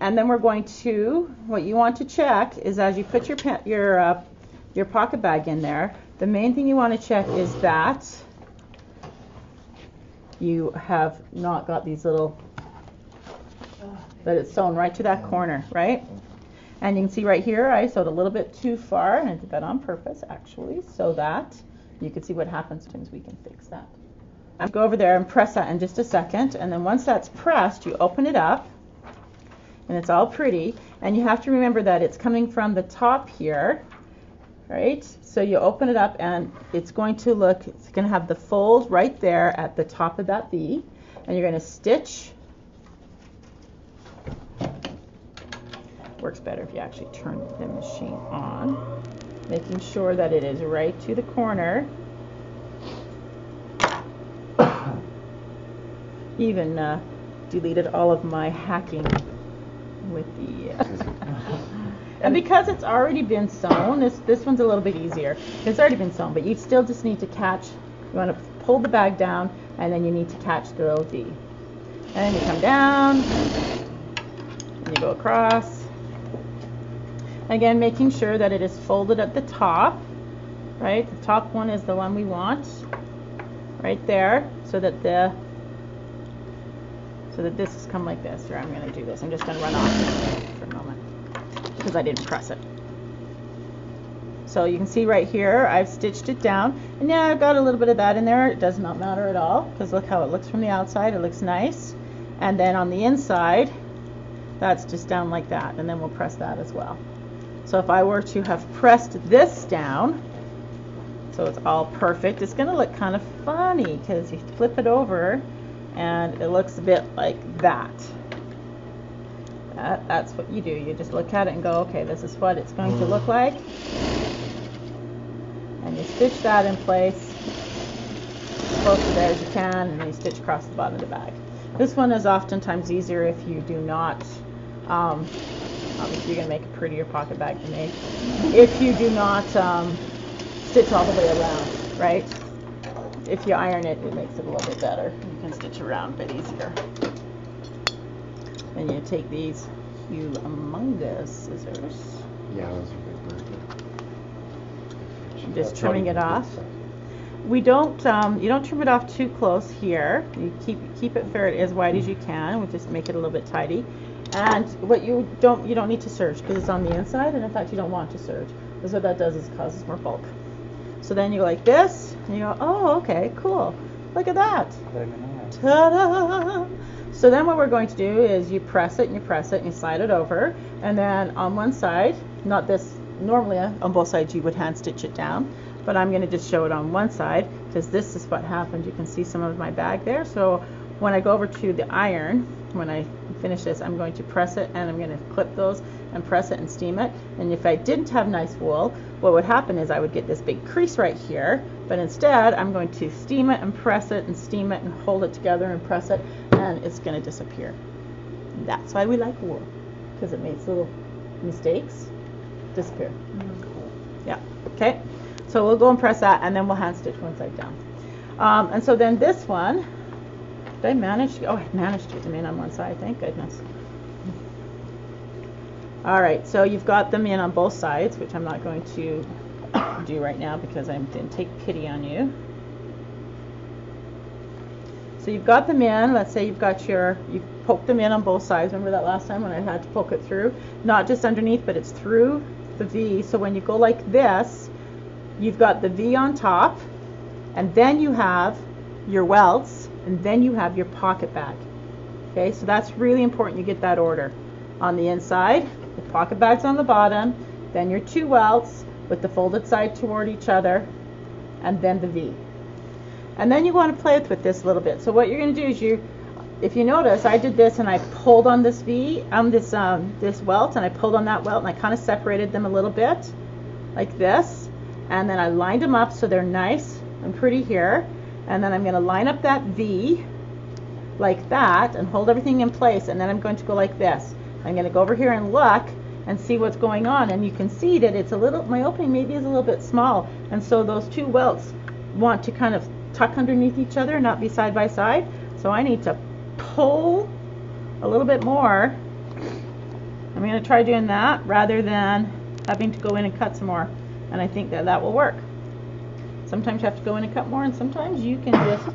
And then we're going to, what you want to check is as you put your pocket bag in there, the main thing you want to check is that you have not got these little, that it's sewn right to that corner, right? And you can see right here, I sewed a little bit too far, and I did that on purpose actually, so that you can see what happens. Sometimes we can fix that. I'll go over there and press that in just a second, and then once that's pressed, you open it up, and it's all pretty, and you have to remember that it's coming from the top here, right? So you open it up, and it's going to have the fold right there at the top of that V, and you're going to stitch. Works better if you actually turn the machine on, making sure that it is right to the corner. Even deleted all of my hacking with the and because it's already been sewn, this one's a little bit easier. It's already been sewn, but you still just need to catch. You want to pull the bag down, and then you need to catch the little V, and then you come down and you go across. Again, making sure that it is folded at the top, right? The top one is the one we want, right there, so that this has come like this. Here, I'm going to do this. I'm just going to run off for a moment because I didn't press it. So you can see right here, I've stitched it down, and yeah, I've got a little bit of that in there. It does not matter at all because look how it looks from the outside. It looks nice, and then on the inside, that's just down like that, and then we'll press that as well. So if I were to have pressed this down, so it's all perfect, it's going to look kind of funny because you flip it over and it looks a bit like that. That's what you do. You just look at it and go, okay, this is what it's going to look like. And you stitch that in place as close to there as you can, and then you stitch across the bottom of the bag. This one is oftentimes easier if you do not obviously, you're going to make a prettier pocket bag than me. If you do not stitch all the way around, right? If you iron it, it makes it a little bit better. You can stitch around a bit easier. Then you take these humongous scissors. Yeah, those are good. I'm just trimming it off. We don't, you don't trim it off too close here. You keep it fair as wide as you can. We'll just make it a little bit tidy. And what you don't need to serge because it's on the inside, and in fact you don't want to serge because what that does is causes more bulk. So then you go like this, and you go, oh, okay, cool. Look at that. Ta-da! So then what we're going to do is you press it and you press it and you slide it over, and then on one side, not this, normally on both sides you would hand stitch it down, but I'm going to just show it on one side because this is what happened. You can see some of my bag there. So when I go over to the iron, when I finish this, I'm going to press it and I'm going to clip those and press it and steam it. And if I didn't have nice wool, what would happen is I would get this big crease right here, but instead I'm going to steam it and press it and steam it and hold it together and press it, and it's going to disappear. That's why we like wool, because it makes little mistakes disappear. Cool. Yeah, okay. So we'll go and press that, and then we'll hand stitch one side down. And so then this one, did I manage to, oh, I managed to get them in on one side, thank goodness. All right, so you've got them in on both sides, which I'm not going to do right now because I didn't take pity on you. So you've got them in, let's say you've poked them in on both sides. Remember that last time when I had to poke it through? Not just underneath, but it's through the V. So when you go like this, you've got the V on top, and then you have your welts, and then you have your pocket bag. Okay, so that's really important you get that order. On the inside, the pocket bag's on the bottom, then your two welts with the folded side toward each other, and then the V. And then you want to play with this a little bit. So what you're going to do is if you notice, I did this and I pulled on this V, this welt, and I pulled on that welt, and I kind of separated them a little bit, like this, and then I lined them up so they're nice and pretty here. And then I'm going to line up that V like that and hold everything in place, and then I'm going to go like this. I'm going to go over here and look and see what's going on, and you can see that it's a little, my opening maybe is a little bit small, and so those two welts want to kind of tuck underneath each other, not be side by side. So I need to pull a little bit more I'm going to try doing that rather than having to go in and cut some more, and I think that that will work. Sometimes you have to go in and cut more, and sometimes you can just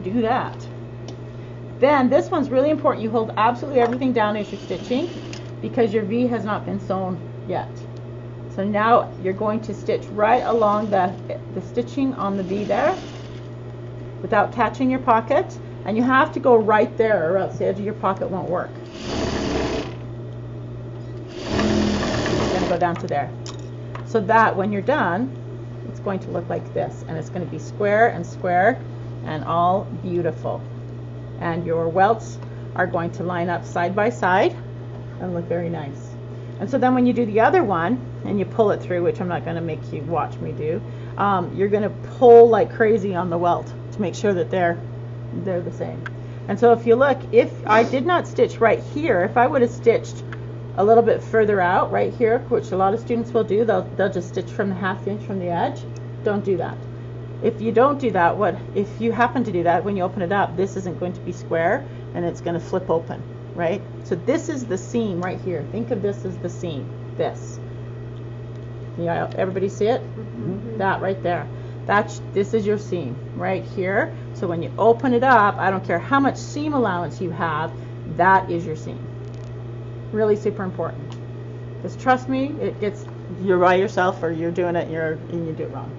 do that. Then this one's really important. You hold absolutely everything down as you're stitching because your V has not been sewn yet. So now you're going to stitch right along the stitching on the V there without catching your pocket, and you have to go right there or else the edge of your pocket won't work. It's going to go down to there. So that when you're done, it's going to look like this, and it's going to be square and square and all beautiful. And your welts are going to line up side by side and look very nice. And so then when you do the other one and you pull it through, which I'm not going to make you watch me do, you're going to pull like crazy on the welt to make sure that they're the same. And so if you look, if I did not stitch right here, if I would have stitched a little bit further out right here, which a lot of students will do, they'll just stitch from the 1/2 inch from the edge. Don't do that. If you don't do that, if you happen to do that, when you open it up, this isn't going to be square and it's going to flip open, right? So this is the seam right here. Think of this as the seam, this. Yeah, everybody see it? Mm-hmm. That right there. This is your seam right here. So when you open it up, I don't care how much seam allowance you have, that is your seam. Really super important. Because trust me, you're by yourself or you're doing it and you do it wrong.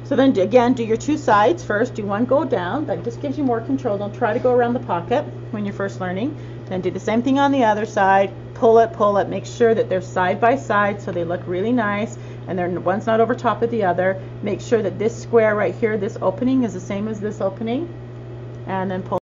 So then again, do your 2 sides first. Do one go down. That just gives you more control. Don't try to go around the pocket when you're first learning. Then do the same thing on the other side. Pull it. Make sure that they're side by side so they look really nice. And one's not over top of the other. Make sure that this square right here, this opening is the same as this opening. And then pull.